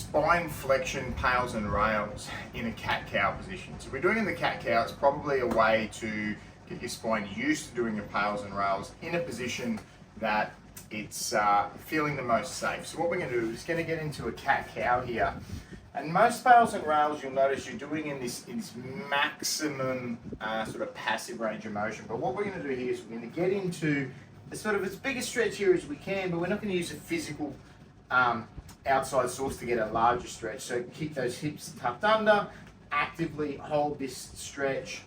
spine flexion, PAILs and rails in a cat-cow position. So we're doing in the cat-cow, it's probably a way to get your spine used to doing your PAILs and rails in a position that it's feeling the most safe. So what we're going to do is going to get into a cat-cow here. And most PAILs and rails you'll notice you're doing in this maximum sort of passive range of motion. But what we're going to do here is we're going to get into the sort of as big a stretch here as we can, but we're not going to use a physical outside source to get a larger stretch. So keep those hips tucked under, actively hold this stretch.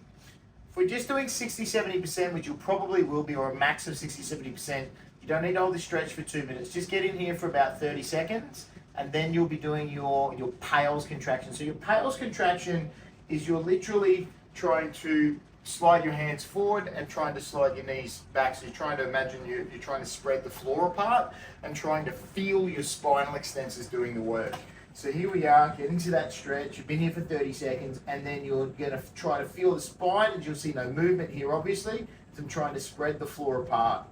If we're just doing 60-70%, which you probably will be, or a max of 60-70%, you don't need to hold this stretch for 2 minutes. Just get in here for about 30 seconds, and then you'll be doing your PAILs contraction. So your PAILs contraction is you're literally trying to slide your hands forward and trying to slide your knees back. So you're trying to imagine you're trying to spread the floor apart and trying to feel your spinal extensors doing the work. So here we are, getting to that stretch. You've been here for 30 seconds, and then you're going to try to feel the spine, and you'll see no movement here, obviously. So I'm trying to spread the floor apart.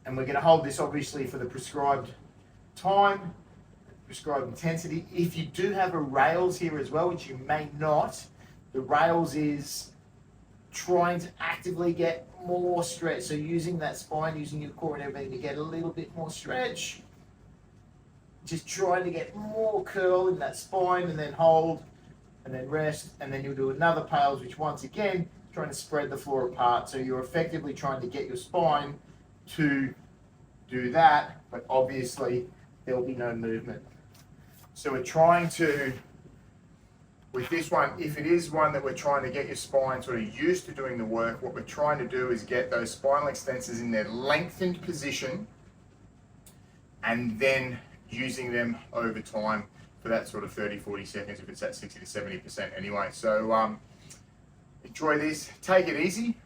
And we're going to hold this, obviously, for the prescribed time, prescribed intensity. If you do have a rails here as well, which you may not, the rails is trying to actively get more stretch. So using that spine, using your core and everything to get a little bit more stretch. Just trying to get more curl in that spine, and then hold, and then rest, and then you'll do another PAILs, which once again, trying to spread the floor apart. So you're effectively trying to get your spine to do that, but obviously there'll be no movement. So we're trying to, with this one, if it is one that we're trying to get your spine sort of used to doing the work, what we're trying to do is get those spinal extensors in their lengthened position and then using them over time for that sort of 30-40 seconds if it's at 60-70% anyway. So enjoy this, take it easy.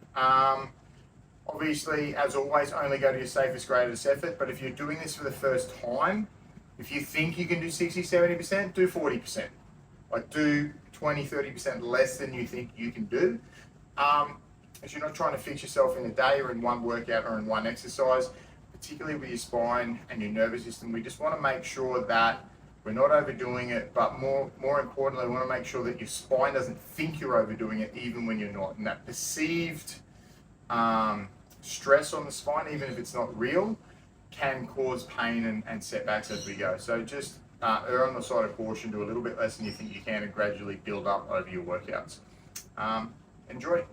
Obviously, as always, only go to your safest, greatest effort, but if you're doing this for the first time, if you think you can do 60-70%, do 40%. Like do 20-30% less than you think you can do. As you're not trying to fix yourself in a day or in one workout or in one exercise, particularly with your spine and your nervous system, we just want to make sure that we're not overdoing it, but more importantly, we want to make sure that your spine doesn't think you're overdoing it even when you're not. And that perceived stress on the spine, even if it's not real, can cause pain and setbacks as we go. So just err on the side of caution, do a little bit less than you think you can, and gradually build up over your workouts. Enjoy.